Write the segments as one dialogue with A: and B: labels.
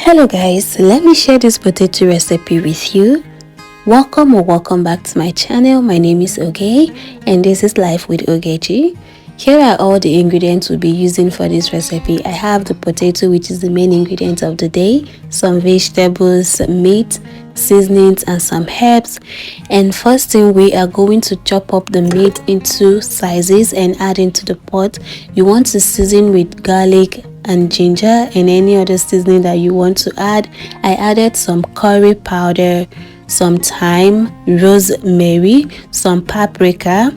A: Hello guys, let me share this potato recipe with you. Welcome or welcome back to my channel. My name is Oge and this is Life with Ogechi. Here are all the ingredients we'll be using for this recipe. I have the potato, which is the main ingredient of the day, some vegetables, meat, seasonings and some herbs. And first thing, we are going to chop up the meat into slices and add into the pot. You want to season with garlic and ginger and any other seasoning that you want to add. I added some curry powder, some thyme, rosemary, some paprika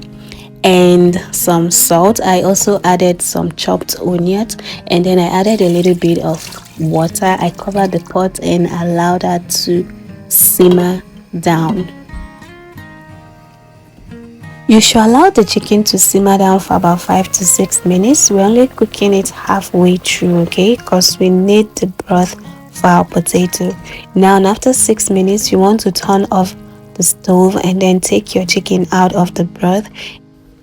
A: and some salt. I also added some chopped onions and then I added a little bit of water. I covered the pot and allowed that to simmer down. You should allow the chicken to simmer down for about 5 to 6 minutes. We're only cooking it halfway through, okay, because we need the broth for our potato. Now after 6 minutes, you want to turn off the stove and then take your chicken out of the broth.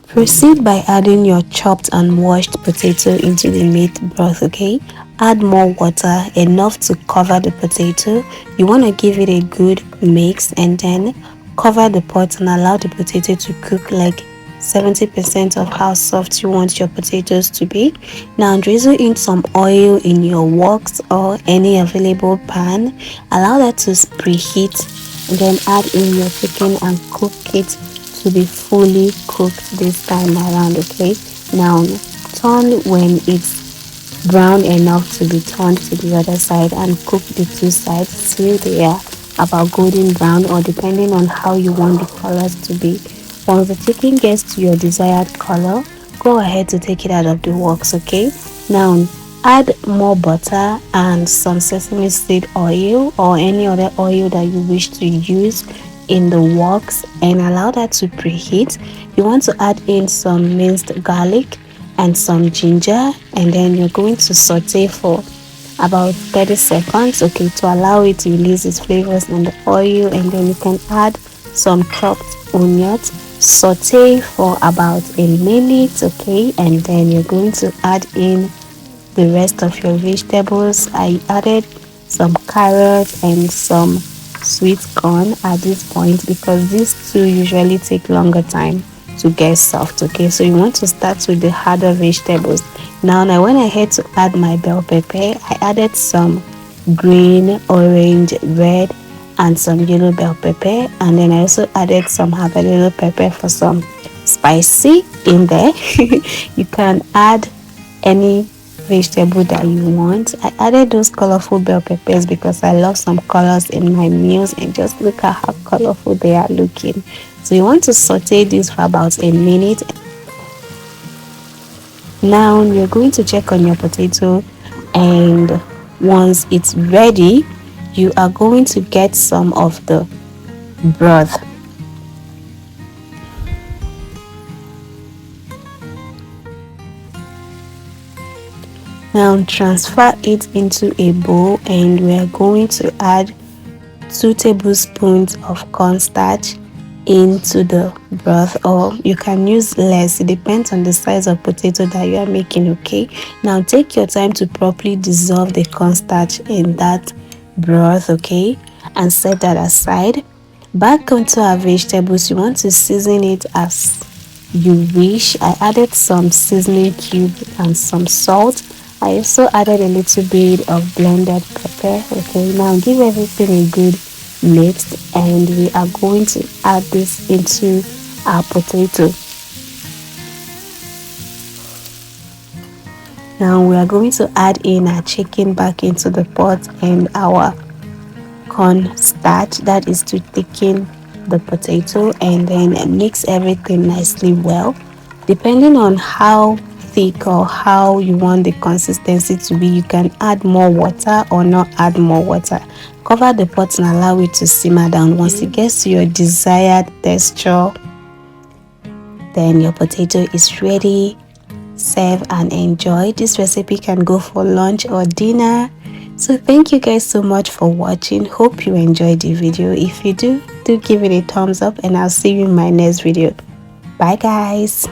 A: Proceed by adding your chopped and washed potato into the meat broth, okay? Add more water, enough to cover the potato. You want to give it a good mix and then cover the pot and allow the potato to cook like 70% of how soft you want your potatoes to be. Now drizzle in some oil in your wok or any available pan. Allow that to preheat and then add in your chicken and cook it to be fully cooked this time around, okay? Now turn when it's brown enough to be turned to the other side and cook the two sides till they are about golden brown, or depending on how you want the colors to be. Once the chicken gets to your desired color, go ahead to take it out of the works, okay? Now add more butter and some sesame seed oil or any other oil that you wish to use in the works and allow that to preheat. You want to add in some minced garlic and some ginger and then you're going to saute for about 30 seconds, okay, to allow it to release its flavors in the oil. And then you can add some chopped onions, saute for about a minute, okay, and then you're going to add in the rest of your vegetables. I added some carrots and some sweet corn at this point because these two usually take longer time to get soft, okay? So you want to start with the harder vegetables. Now I went ahead to add my bell pepper. I added some green, orange, red and some yellow bell pepper, and then I also added some habanero pepper for some spicy in there. You can add any vegetable that you want. I added those colorful bell peppers because I love some colors in my meals, and just look at how colorful they are looking. So you want to saute this for about a minute. Now you're going to check on your potato, and once it's ready, you are going to get some of the broth. Now transfer it into a bowl and we are going to add 2 tablespoons of cornstarch into the broth, or you can use less. It depends on the size of potato that you are making, okay? Now take your time to properly dissolve the cornstarch in that broth, okay, and set that aside. Back onto our vegetables, you want to season it as you wish. I added some seasoning cube and some salt. I also added a little bit of blended pepper, okay? Now give everything a good mix and we are going to add this into our potato. Now we are going to add in our chicken back into the pot and our cornstarch, that is to thicken the potato, and then mix everything nicely well. Depending on how thick or how you want the consistency to be, you can add more water or not add more water. Cover the pot and allow it to simmer down. Once it gets to your desired texture, then your potato is ready. Serve and enjoy. This recipe can go for lunch or dinner. So thank you guys so much for watching. Hope you enjoyed the video. If you do give it a thumbs up and I'll see you in my next video. Bye guys.